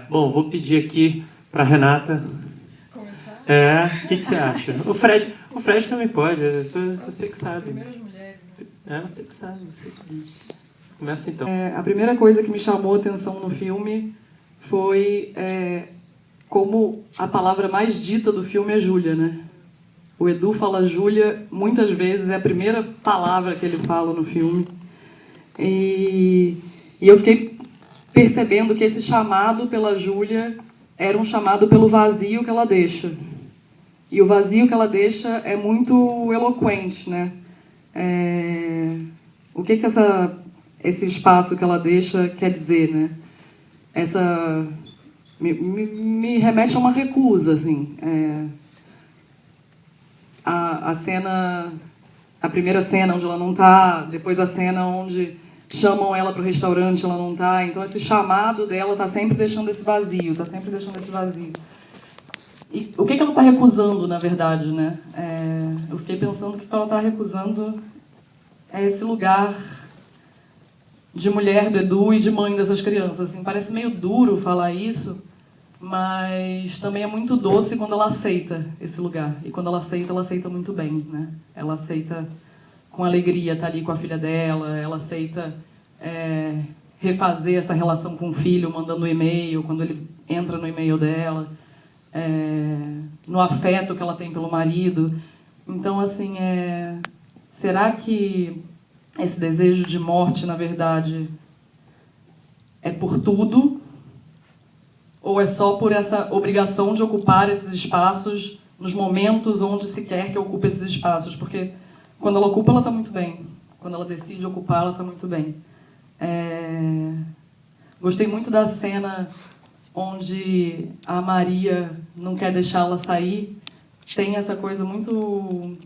Bom, vou pedir aqui para Renata. Começar? O que você acha? O Fred também pode, você que sabe. Primeiras mulheres. Você que sabe, você que... Começa então. A primeira coisa que me chamou a atenção no filme foi como a palavra mais dita do filme é Júlia, né? O Edu fala Júlia muitas vezes, é a primeira palavra que ele fala no filme. E eu fiquei percebendo que esse chamado pela Júlia era um chamado pelo vazio que ela deixa. E o vazio que ela deixa é muito eloquente, né? O que esse espaço que ela deixa quer dizer, né? Me remete a uma recusa, assim. A primeira cena onde ela não está, depois a cena onde chamam ela para o restaurante, ela não está. Então esse chamado dela está sempre deixando esse vazio, E o que ela está recusando, na verdade, né? Eu fiquei pensando que o que ela está recusando é esse lugar de mulher do Edu e de mãe dessas crianças. Assim, parece meio duro falar isso, mas também é muito doce quando ela aceita esse lugar. E quando ela aceita muito bem, né? Ela aceita com alegria estar ali com a filha dela, ela aceita refazer essa relação com o filho, mandando um e-mail, quando ele entra no e-mail dela, no afeto que ela tem pelo marido. Então, assim, será que esse desejo de morte, na verdade, é por tudo? Ou é só por essa obrigação de ocupar esses espaços nos momentos onde se quer que ocupe esses espaços? Porque quando ela ocupa, ela está muito bem. Quando ela decide ocupar, ela está muito bem. Gostei muito da cena onde a Maria não quer deixá-la sair. Tem essa coisa muito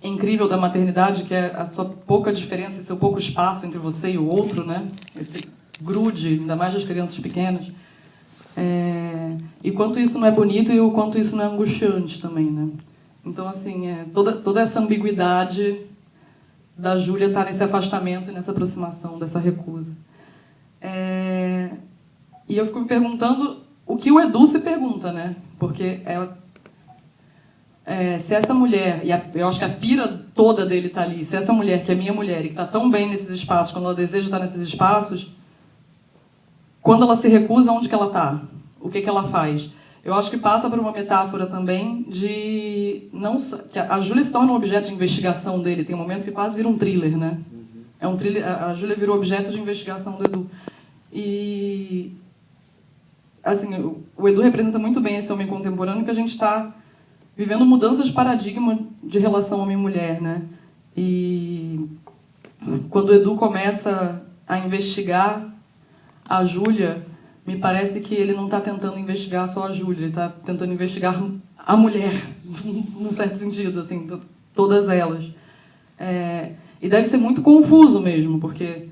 incrível da maternidade, que é a sua pouca diferença, seu pouco espaço entre você e o outro, né? Esse grude, ainda mais das crianças pequenas. E quanto isso não é bonito e o quanto isso não é angustiante também, né? Então, assim, toda essa ambiguidade da Júlia tá nesse afastamento e nessa aproximação, dessa recusa. E eu fico me perguntando o que o Edu se pergunta, né? Porque se essa mulher, e eu acho que a pira toda dele tá ali, se essa mulher, que é minha mulher, e que tá tão bem nesses espaços, quando ela deseja estar nesses espaços, quando ela se recusa, onde que ela tá? O que ela faz? Eu acho que passa por uma metáfora também de... que a Júlia se torna um objeto de investigação dele. Tem um momento que quase vira um thriller, né? É um thriller, a Júlia virou objeto de investigação do Edu. E... assim, o Edu representa muito bem esse homem contemporâneo, que a gente está vivendo mudanças de paradigma de relação homem-mulher, né? E quando o Edu começa a investigar a Júlia, me parece que ele não está tentando investigar só a Júlia, ele está tentando investigar a mulher, num certo sentido, assim, todas elas. E deve ser muito confuso mesmo, porque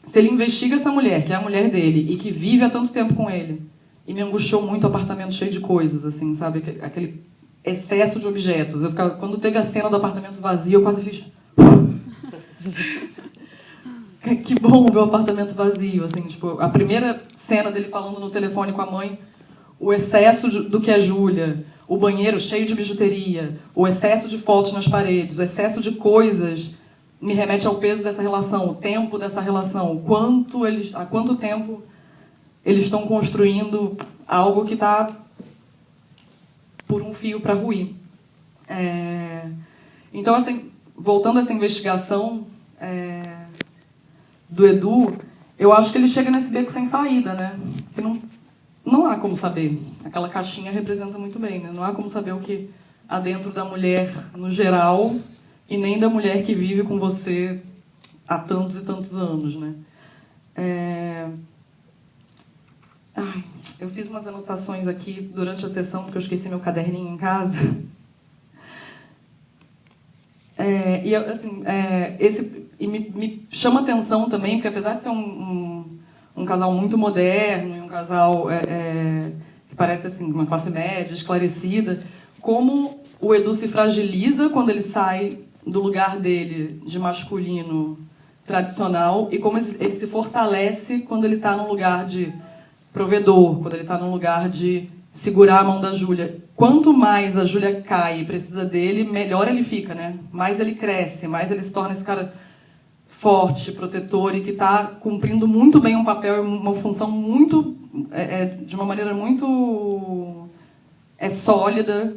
se ele investiga essa mulher, que é a mulher dele, e que vive há tanto tempo com ele, e me angustiou muito o apartamento cheio de coisas, assim, sabe? Aquele excesso de objetos. Quando teve a cena do apartamento vazio, eu quase fiz... que bom ver o apartamento vazio, assim, tipo, a primeira cena dele falando no telefone com a mãe, o excesso do que é Júlia, o banheiro cheio de bijuteria, o excesso de fotos nas paredes, o excesso de coisas, me remete ao peso dessa relação, o tempo dessa relação, há quanto tempo eles estão construindo algo que está por um fio para ruir. Então, assim, voltando a essa investigação do Edu, eu acho que ele chega nesse beco sem saída, né? Que não há como saber. Aquela caixinha representa muito bem, né? Não há como saber o que há dentro da mulher no geral e nem da mulher que vive com você há tantos e tantos anos, né? Eu fiz umas anotações aqui durante a sessão, porque eu esqueci meu caderninho em casa. Me chama atenção também, porque apesar de ser um casal muito moderno, e um casal que parece assim, uma classe média, esclarecida, como o Edu se fragiliza quando ele sai do lugar dele de masculino tradicional e como ele se fortalece quando ele está num lugar de provedor, quando ele está num lugar de segurar a mão da Júlia. Quanto mais a Júlia cai e precisa dele, melhor ele fica, né? Mais ele cresce, mais ele se torna esse cara forte, protetor e que está cumprindo muito bem um papel, uma função muito, de uma maneira muito sólida.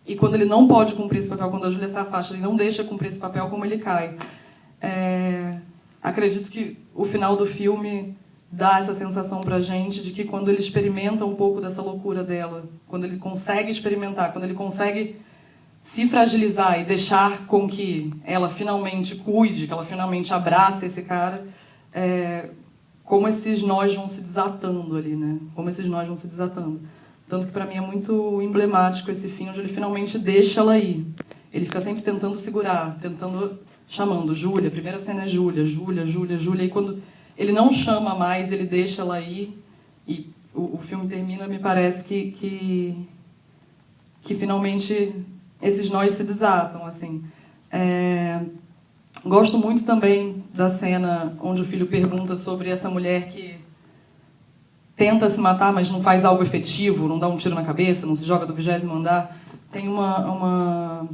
E quando ele não pode cumprir esse papel, quando a Júlia se afasta, ele não deixa cumprir esse papel, como ele cai. Acredito que o final do filme dá essa sensação pra gente de que quando ele experimenta um pouco dessa loucura dela, quando ele consegue experimentar, quando ele consegue se fragilizar e deixar com que ela finalmente cuide, que ela finalmente abrace esse cara, como esses nós vão se desatando ali, né? Como esses nós vão se desatando. Tanto que para mim é muito emblemático esse fim, onde ele finalmente deixa ela ir. Ele fica sempre tentando segurar, chamando Júlia, a primeira cena é Júlia, Júlia, Júlia, Júlia, e quando ele não chama mais, ele deixa ela ir, e o filme termina, me parece que finalmente esses nós se desatam, assim. Gosto muito também da cena onde o filho pergunta sobre essa mulher que tenta se matar, mas não faz algo efetivo, não dá um tiro na cabeça, não se joga do 20º andar. Tem uma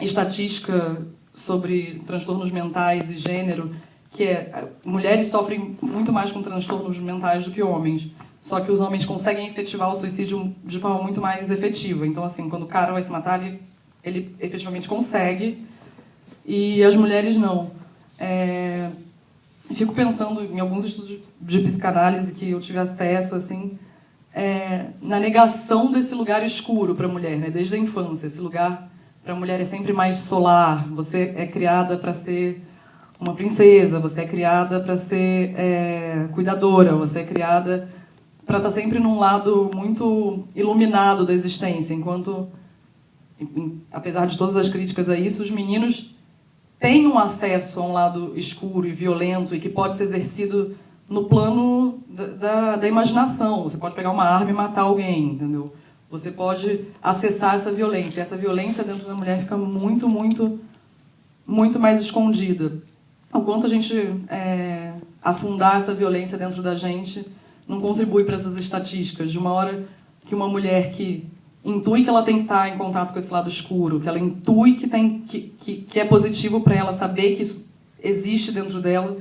estatística sobre transtornos mentais e gênero, que mulheres sofrem muito mais com transtornos mentais do que homens. Só que os homens conseguem efetivar o suicídio de forma muito mais efetiva. Então, assim, quando o cara vai se matar, ele efetivamente consegue, e as mulheres não. Fico pensando em alguns estudos de psicanálise que eu tive acesso, assim, na negação desse lugar escuro para a mulher, né? Desde a infância. Esse lugar para a mulher é sempre mais solar. Você é criada para ser uma princesa, você é criada para ser cuidadora, você é criada para estar sempre num lado muito iluminado da existência, enquanto, apesar de todas as críticas a isso, os meninos têm um acesso a um lado escuro e violento e que pode ser exercido no plano da imaginação. Você pode pegar uma arma e matar alguém, entendeu? Você pode acessar essa violência. Essa violência dentro da mulher fica muito, muito, muito mais escondida. O quanto a gente afundar essa violência dentro da gente não contribui para essas estatísticas. De uma hora que uma mulher que intui que ela tem que estar em contato com esse lado escuro, que ela intui que é positivo para ela saber que isso existe dentro dela,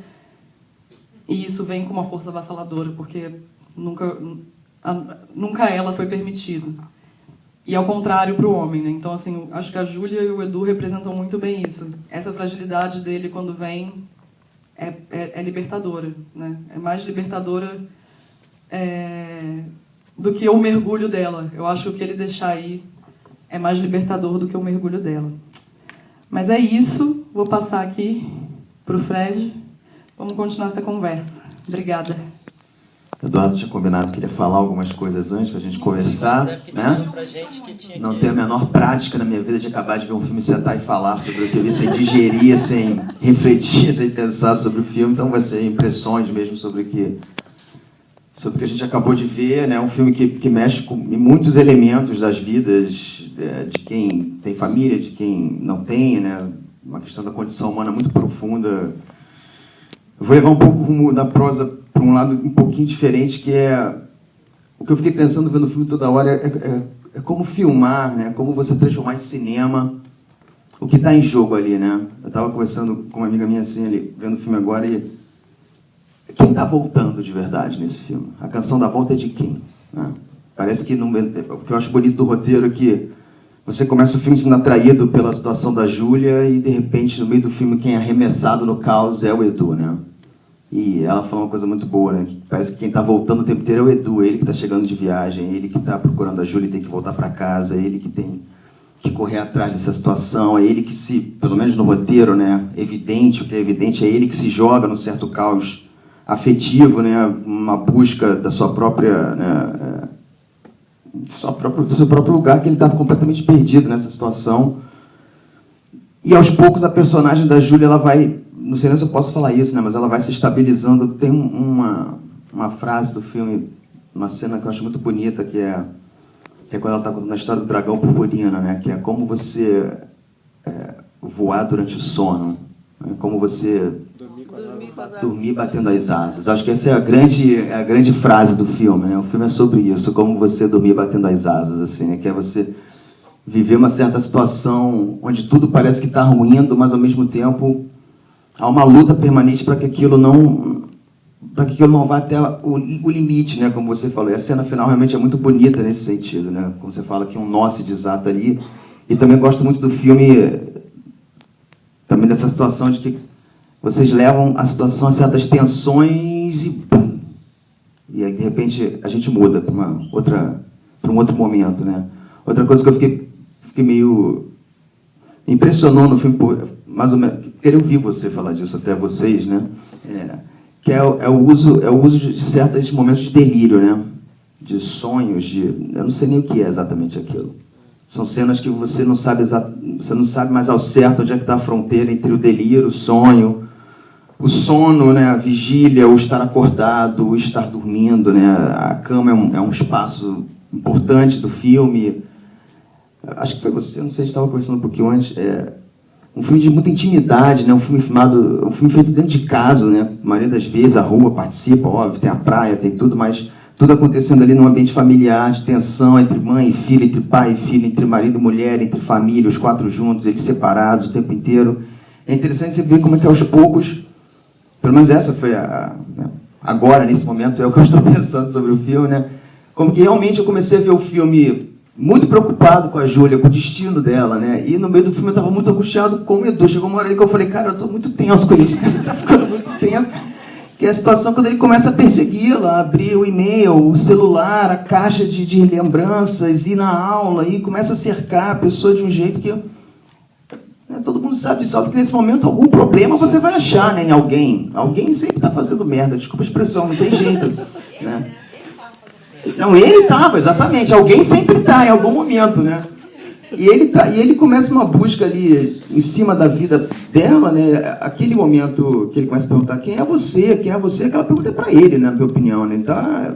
e isso vem com uma força avassaladora, porque nunca ela foi permitido. E ao contrário para o homem, né? Então, assim, acho que a Júlia e o Edu representam muito bem isso. Essa fragilidade dele, quando vem, é libertadora, né? É mais libertadora do que o mergulho dela. Eu acho que o que ele deixar aí é mais libertador do que o mergulho dela. Mas é isso. Vou passar aqui para o Fred. Vamos continuar essa conversa. Obrigada. Eduardo tinha combinado que ele ia falar algumas coisas antes pra gente conversar, né? Não tenho a menor prática na minha vida de acabar de ver um filme, sentar e falar sobre o que eu vi, sem digerir, sem refletir, sem pensar sobre o filme. Então vai ser impressões mesmo sobre o que a gente acabou de ver, né? Um filme que mexe com muitos elementos das vidas de quem tem família, de quem não tem, né? Uma questão da condição humana muito profunda. Eu vou levar um pouco o rumo da prosa para um lado um pouquinho diferente, que é o que eu fiquei pensando vendo o filme toda hora, é como filmar, né? Como você transformar em cinema o que está em jogo ali, né? Eu estava conversando com uma amiga minha assim, ali, vendo o filme agora, e quem está voltando de verdade nesse filme? A canção da volta é de quem? Né? Parece que o que eu acho bonito do roteiro é que você começa o filme sendo atraído pela situação da Júlia e, de repente, no meio do filme, quem é arremessado no caos é o Edu, né? E ela falou uma coisa muito boa, né? Que parece que quem está voltando o tempo inteiro é o Edu, ele que está chegando de viagem, ele que está procurando a Júlia e tem que voltar para casa, ele que tem que correr atrás dessa situação, é ele que se, pelo menos no roteiro, né? Evidente, o que é evidente é ele que se joga num certo caos afetivo, né? Uma busca da sua própria, né? Do seu próprio lugar, que ele estava completamente perdido nessa situação. E aos poucos a personagem da Júlia, ela vai, não sei se eu posso falar isso, né, mas ela vai se estabilizando. Tem uma frase do filme, uma cena que eu acho muito bonita, que é quando ela está contando a história do dragão purpurina, né, que é como você voar durante o sono. Como você dormir batendo as asas. Acho que essa é a grande frase do filme, né? O filme é sobre isso, como você dormir batendo as asas, assim, né? Que é você viver uma certa situação onde tudo parece que está ruindo, mas ao mesmo tempo há uma luta permanente para que aquilo não vá até o limite, né? Como você falou. E a cena final realmente é muito bonita nesse sentido, né? Como você fala que um nó se desata ali. E também gosto muito do filme, também dessa situação de que vocês levam a situação a certas tensões e pum! E aí, de repente, a gente muda para um outro momento, né? Outra coisa que eu fiquei meio... Me impressionou no filme, mais ou menos... Queria ouvir você falar disso, até vocês, né? Que é o uso de certos momentos de delírio, né? De sonhos, eu não sei nem o que é exatamente aquilo. São cenas que você não sabe mais ao certo onde é que está a fronteira entre o delírio, o sonho, o sono, né, a vigília, o estar acordado, o estar dormindo, né? A cama é um espaço importante do filme. Acho que foi você, não sei, a gente estava conversando um pouquinho antes. Um filme de muita intimidade, né? Um filme feito dentro de casa, né? A maioria das vezes a rua participa, óbvio, tem a praia, tem tudo, mas tudo acontecendo ali num ambiente familiar, de tensão entre mãe e filha, entre pai e filha, entre marido e mulher, entre família, os quatro juntos, eles separados o tempo inteiro. É interessante você ver como é que aos poucos, pelo menos essa foi agora, nesse momento, é o que eu estou pensando sobre o filme, né? Como que realmente eu comecei a ver o filme muito preocupado com a Júlia, com o destino dela, né? E no meio do filme eu estava muito angustiado com o Edu. Chegou uma hora ali que eu falei, cara, eu estou muito tenso com isso. Está ficando muito tenso. Que é a situação quando ele começa a persegui-la, abrir o e-mail, o celular, a caixa de lembranças, ir na aula, e começa a cercar a pessoa de um jeito que... todo mundo sabe disso, porque nesse momento algum problema você vai achar, né, em alguém. Alguém sempre está fazendo merda, desculpa a expressão, não tem jeito. Né? Não, ele estava, exatamente. Alguém sempre está, em algum momento, né? E ele começa uma busca ali em cima da vida dela, né? Aquele momento que ele começa a perguntar quem é você? Quem é você? Aquela pergunta é para ele, né, na minha opinião, né? Tá?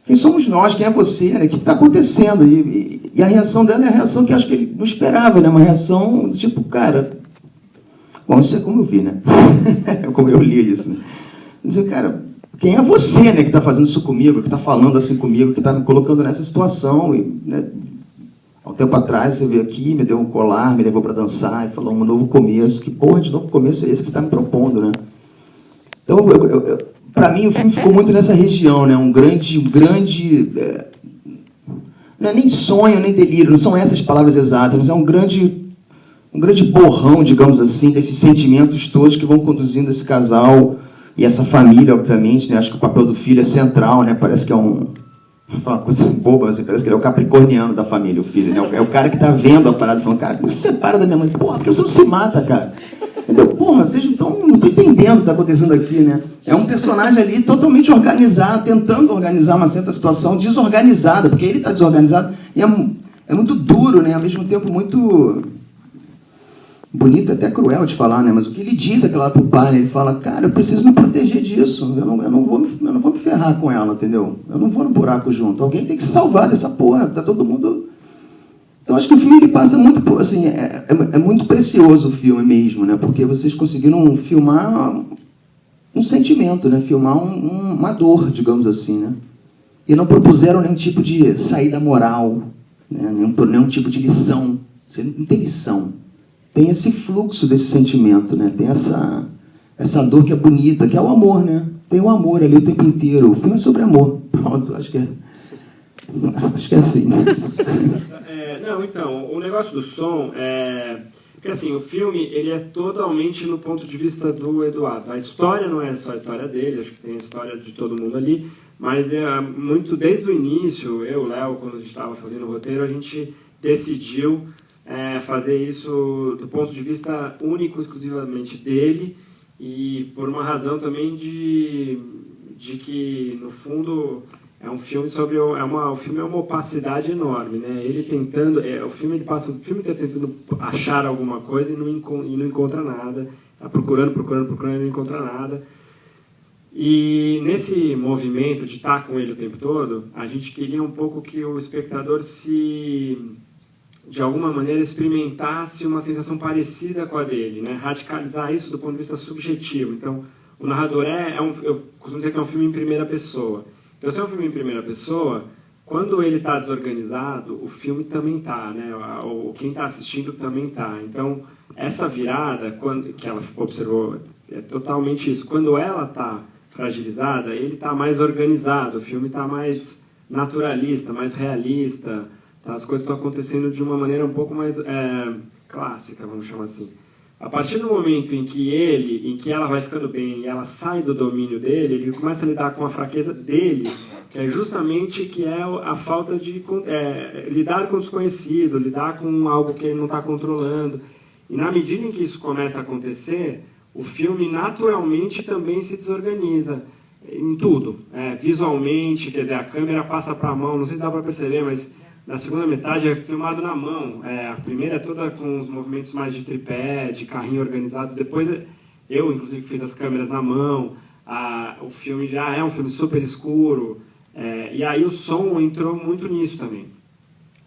Quem somos nós? Quem é você? Né? O que está acontecendo? E a reação dela é a reação que eu acho que ele não esperava, né? Uma reação tipo, cara... Bom, isso é como eu vi, né? Como eu li isso, né? Dizer, cara, quem é você, né, que está fazendo isso comigo, que está falando assim comigo, que está me colocando nessa situação? E, né, há um tempo atrás você veio aqui, me deu um colar, me levou para dançar e falou um novo começo. Que porra de novo começo é esse que você está me propondo, né? Então, para mim, o filme ficou muito nessa região, né? Um grande não é nem sonho, nem delírio, não são essas palavras exatas, mas é um grande borrão, digamos assim, desses sentimentos todos que vão conduzindo esse casal e essa família, obviamente, né? Acho que o papel do filho é central, né? Parece que é uma coisa boba, mas parece que ele é o capricorniano da família, o filho, né? É o cara que está vendo a parada, falando, cara, como você se separa da minha mãe? Porra, porque você não se mata, cara? Entendeu? Porra, vocês não estão entendendo o que está acontecendo aqui, né? É um personagem ali totalmente organizado, tentando organizar uma certa situação desorganizada, porque ele está desorganizado e é muito duro, né? Ao mesmo tempo muito bonito, até cruel de falar, né? Mas o que ele diz aquela hora pro pai, né? Ele fala, cara, eu preciso me proteger disso, eu não vou me ferrar com ela, entendeu? Eu não vou no buraco junto, alguém tem que se salvar dessa porra, tá todo mundo... Então, acho que o filme ele passa muito, assim, é muito precioso o filme mesmo, né? Porque vocês conseguiram filmar um sentimento, né? Filmar uma dor, digamos assim, né? E não propuseram nenhum tipo de saída moral, né? Nenhum tipo de lição. Você não tem lição. Tem esse fluxo desse sentimento, né? Tem essa dor que é bonita, que é o amor, né? Tem o amor ali o tempo inteiro. O filme é sobre amor. Pronto, acho que é assim. Não, então, o negócio do som é... Porque, assim, o filme, ele é totalmente no ponto de vista do Eduardo. A história não é só a história dele, acho que tem a história de todo mundo ali, mas é muito, desde o início, eu, Léo, quando a gente estava fazendo o roteiro, a gente decidiu fazer isso do ponto de vista único, exclusivamente dele, e por uma razão também de que, no fundo... É um filme sobre o filme é uma opacidade enorme, né? Ele tentando, o filme está tentando achar alguma coisa e não encontra nada, está procurando e não encontra nada. E nesse movimento de estar com ele o tempo todo, a gente queria um pouco que o espectador se de alguma maneira, experimentasse uma sensação parecida com a dele, né? Radicalizar isso do ponto de vista subjetivo. Então, o narrador eu costumo dizer que é um filme em primeira pessoa. Então, se é um filme em primeira pessoa, quando ele está desorganizado, o filme também está, né? Quem está assistindo também está. Então, essa virada, que ela observou, é totalmente isso. Quando ela está fragilizada, ele está mais organizado, o filme está mais naturalista, mais realista, tá? As coisas estão acontecendo de uma maneira um pouco mais clássica, vamos chamar assim. A partir do momento em que ela vai ficando bem e ela sai do domínio dele, ele começa a lidar com a fraqueza dele, que é justamente a falta de lidar com o desconhecido, lidar com algo que ele não está controlando. E na medida em que isso começa a acontecer, o filme naturalmente também se desorganiza em tudo. Visualmente, quer dizer, a câmera passa para a mão, não sei se dá para perceber, mas na segunda metade é filmado na mão. A primeira é toda com os movimentos mais de tripé, de carrinho organizados. Depois eu, inclusive, fiz as câmeras na mão. O filme já é um filme super escuro. E aí o som entrou muito nisso também.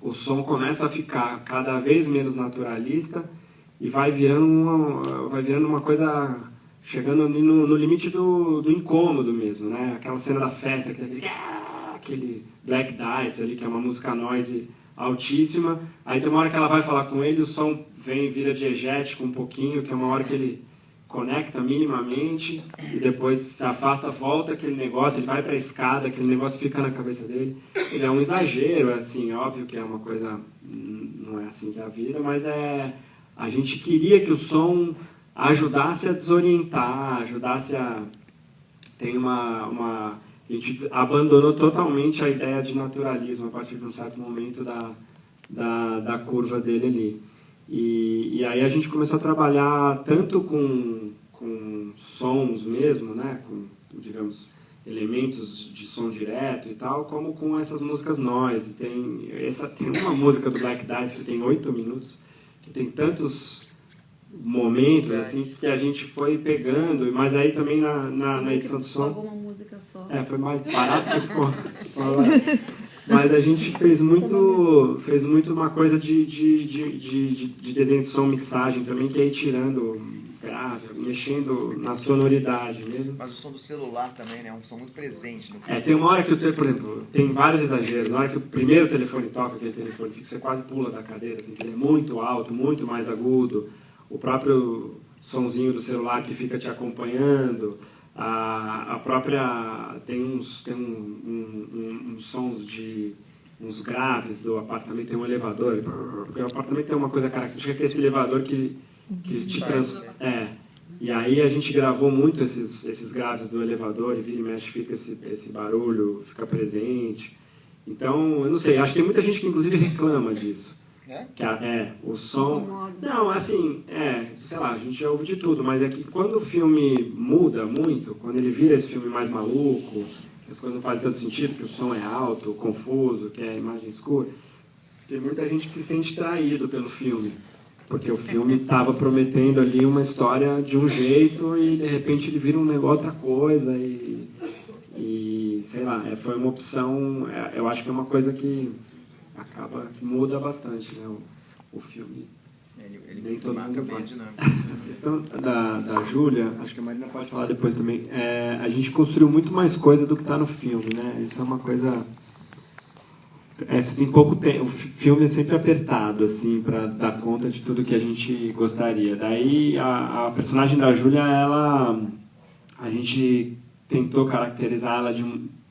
O som começa a ficar cada vez menos naturalista e vai virando uma coisa, chegando ali no limite do incômodo mesmo, né? Aquela cena da festa, aquele Black Dice ali, que é uma música noise altíssima. Aí tem uma hora que ela vai falar com ele, o som vira diegético um pouquinho, que é uma hora que ele conecta minimamente e depois se afasta, volta aquele negócio, ele vai para a escada, aquele negócio fica na cabeça dele. Ele é um exagero, assim, óbvio que é uma coisa, não é assim que é a vida, mas a gente queria que o som ajudasse a desorientar, ajudasse a... A gente abandonou totalmente a ideia de naturalismo a partir de um certo momento da curva dele ali. E aí a gente começou a trabalhar tanto com sons mesmo, né? Com, digamos, elementos de som direto e tal, como com essas músicas noise. Tem uma música do Black Dice que tem 8 minutos, que tem tantos momentos assim que a gente foi pegando, mas aí também na edição do som... Uma música só. Foi mais barato que ficou. Mas a gente fez muito uma coisa de desenho de som, mixagem também, que é ir tirando grave, mexendo na sonoridade mesmo. Mas o som do celular também, né? É um som muito presente no filme. Tem uma hora que por exemplo, tem vários exageros. Na hora que o primeiro telefone toca, aquele telefone fixo, você quase pula da cadeira, assim, que ele é muito alto, muito mais agudo. O próprio sonzinho do celular que fica te acompanhando. A própria... Tem uns sons de... uns graves do apartamento, tem um elevador, porque o apartamento tem uma coisa característica, que é esse elevador que te e aí a gente gravou muito esses graves do elevador, e vira e mexe fica esse barulho, fica presente. Então, eu não sei, acho que tem muita gente que inclusive reclama disso. Que o som... Não, assim, sei lá, a gente já ouve de tudo, mas é que quando o filme muda muito, quando ele vira esse filme mais maluco, que as coisas não fazem tanto sentido, que o som é alto, confuso, que é a imagem escura, tem muita gente que se sente traído pelo filme, porque o filme estava prometendo ali uma história de um jeito e de repente ele vira outra coisa e sei lá, foi uma opção, eu acho que é uma coisa que que muda bastante, né, o filme. Ele nem todo marca mundo bem a vai. dinâmica. A questão da Júlia, acho que a Marina pode falar depois também, a gente construiu muito mais coisa do que está no filme, né? Isso é uma coisa... você tem pouco tempo, o filme é sempre apertado, assim, para dar conta de tudo que a gente gostaria. Daí, a personagem da Júlia, a gente tentou caracterizar ela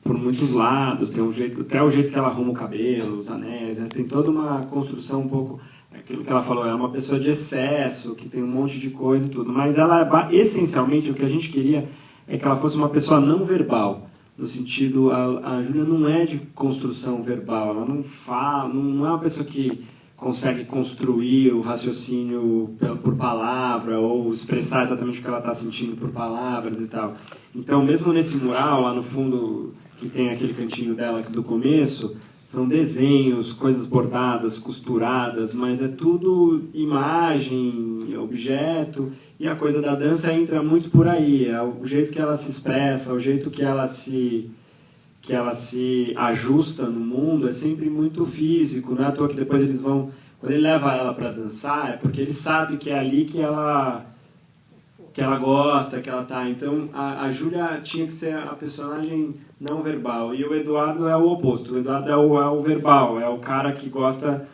por muitos lados, tem até o jeito que ela arruma o cabelo, os anéis, né? Tem toda uma construção um pouco, aquilo que ela falou, é uma pessoa de excesso, que tem um monte de coisa e tudo, mas ela, essencialmente, o que a gente queria é que ela fosse uma pessoa não verbal, no sentido, a Júlia não é de construção verbal, ela não fala, não é uma pessoa que consegue construir o raciocínio por palavra ou expressar exatamente o que ela está sentindo por palavras e tal. Então, mesmo nesse mural, lá no fundo, que tem aquele cantinho dela do começo, são desenhos, coisas bordadas, costuradas, mas é tudo imagem, objeto, e a coisa da dança entra muito por aí, é o jeito que ela se expressa, o jeito que ela se ajusta no mundo, é sempre muito físico, não é à toa que depois eles vão quando ele leva ela para dançar, é porque ele sabe que é ali que ela gosta, que ela tá. Então, a Júlia tinha que ser a personagem não verbal. E o Eduardo é o oposto. O Eduardo é o verbal, é o cara que gosta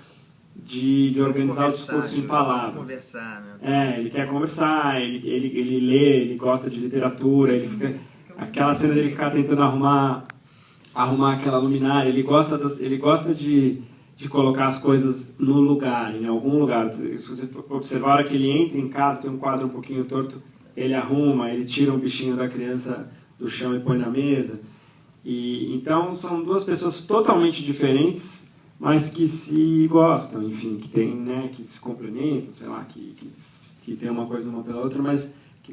de organizar o discurso em palavras. Conversar, né? Ele quer conversar, ele lê, ele gosta de literatura, ele fica... Aquela cena dele ficar tentando arrumar aquela luminária, ele gosta de colocar as coisas no lugar, em algum lugar. Se você observar, a hora que ele entra em casa, tem um quadro um pouquinho torto, ele arruma, ele tira um bichinho da criança do chão e põe na mesa. Então, são duas pessoas totalmente diferentes, mas que se gostam, enfim, que tem, né, que se complementam, sei lá, que tem uma coisa uma pela outra, mas que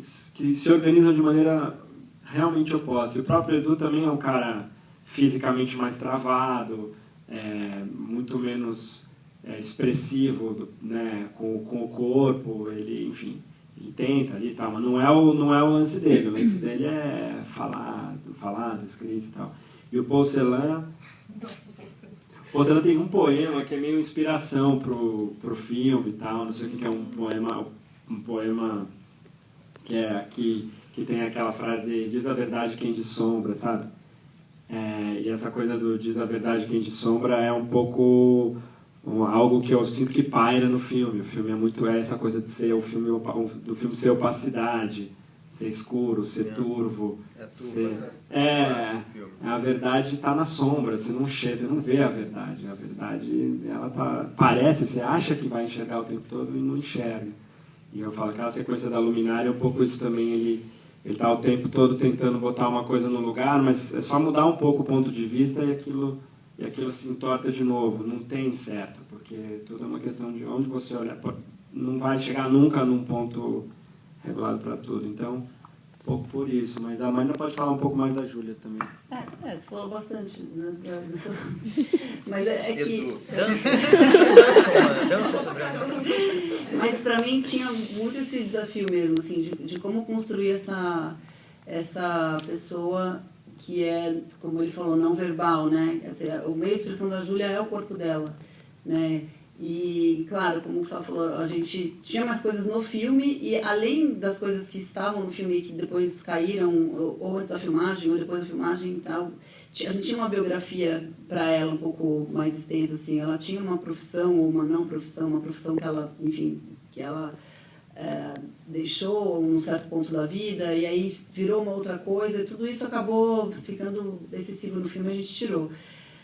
se organizam de maneira realmente oposta. E o próprio Edu também é um cara fisicamente mais travado, muito menos expressivo, né, com o corpo, ele, enfim, ele tenta ali e tal, mas não é o lance dele. O lance dele é falado, escrito e tal. E o Paul Celan tem um poema que é meio inspiração pro filme e tal, não sei o que é um poema que tem aquela frase, diz a verdade quem de sombra, sabe? E essa coisa do diz a verdade quem de sombra é um pouco algo que eu sinto que paira no filme. O filme é muito essa coisa de ser do filme ser opacidade, ser escuro, ser turvo. A verdade está na sombra, você não vê a verdade. A verdade, ela parece, você acha que vai enxergar o tempo todo e não enxerga. E eu falo, aquela sequência da luminária é um pouco isso também, ele está o tempo todo tentando botar uma coisa no lugar, mas é só mudar um pouco o ponto de vista e aquilo se entorta de novo. Não tem certo, porque tudo é uma questão de onde você olhar. Não vai chegar nunca num ponto regulado para tudo. Então, um pouco por isso. Mas a Amanda pode falar um pouco mais da Júlia também. Você falou bastante, né? Mas é que... Dança sobre a... Mas para mim tinha muito esse desafio mesmo, assim, de como construir essa pessoa que é, como ele falou, não verbal, né? O meio de expressão da Júlia é o corpo dela, né? E, claro, como o Gustavo falou, a gente tinha mais coisas no filme e, além das coisas que estavam no filme e que depois caíram, ou antes da filmagem, ou depois da filmagem e tal, a gente tinha uma biografia para ela um pouco mais extensa, assim. Ela tinha uma profissão ou uma não profissão, uma profissão que ela, enfim, deixou num certo ponto da vida e aí virou uma outra coisa e tudo isso acabou ficando excessivo no filme, a gente tirou.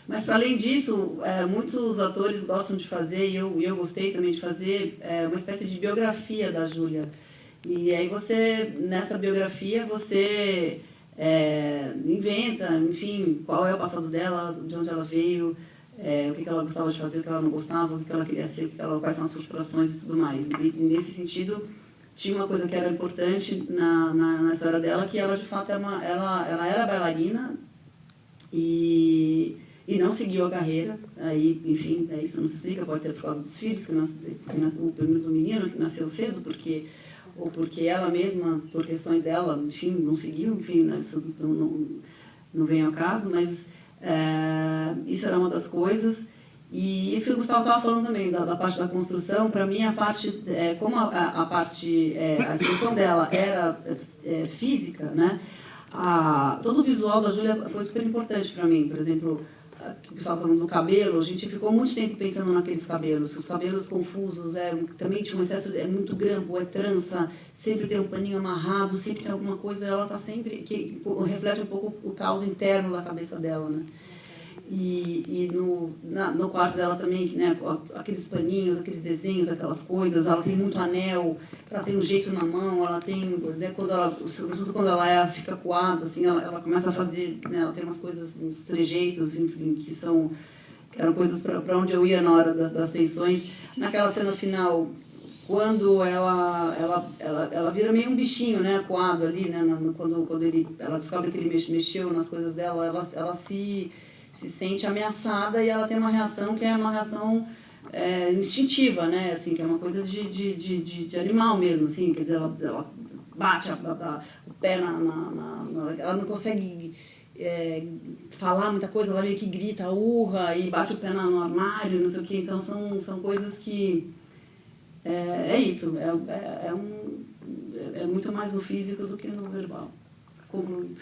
Mas, para além disso, muitos atores gostam de fazer, e eu gostei também de fazer, uma espécie de biografia da Júlia. E aí nessa biografia, você inventa, enfim, qual é o passado dela, de onde ela veio, o que ela gostava de fazer, o que ela não gostava, o que ela queria ser, quais são as frustrações e tudo mais. E nesse sentido, tinha uma coisa que era importante na história dela, que ela, de fato, ela era bailarina e não seguiu a carreira. Aí, enfim, isso não se explica, pode ser por causa dos filhos, do menino que nasceu cedo, ou porque ela mesma, por questões dela, enfim, não seguiu, enfim, isso não vem ao caso, mas isso era uma das coisas. E isso que o Gustavo estava falando também, da parte da construção, para mim a parte, como a expressão dela era física, né? Todo o visual da Júlia foi super importante para mim. Por exemplo, que o pessoal falando do cabelo, a gente ficou muito tempo pensando naqueles cabelos, os cabelos confusos, também tinha um excesso, muito grampo, trança, sempre tem um paninho amarrado, sempre tem alguma coisa, ela está sempre, que reflete um pouco o caos interno da cabeça dela, né? E no quarto dela também, né, aqueles paninhos, aqueles desenhos, aquelas coisas, ela tem muito anel, ela tem um jeito na mão, ela tem, né, sobretudo quando ela fica coada, assim, ela começa a fazer, né, ela tem umas coisas, uns trejeitos, enfim, que eram coisas para onde eu ia na hora das tensões. Naquela cena final, quando ela vira meio um bichinho, né, coado ali, né, quando ela descobre que ele mexeu nas coisas dela, ela se sente ameaçada e ela tem uma reação que é uma reação instintiva, né? Assim, que é uma coisa de animal mesmo, assim, quer dizer, ela bate o pé ela não consegue falar muita coisa, ela meio que grita, urra e bate o pé no armário, não sei o quê. Então são coisas que... É isso, é muito mais no físico do que no verbal. Concluído.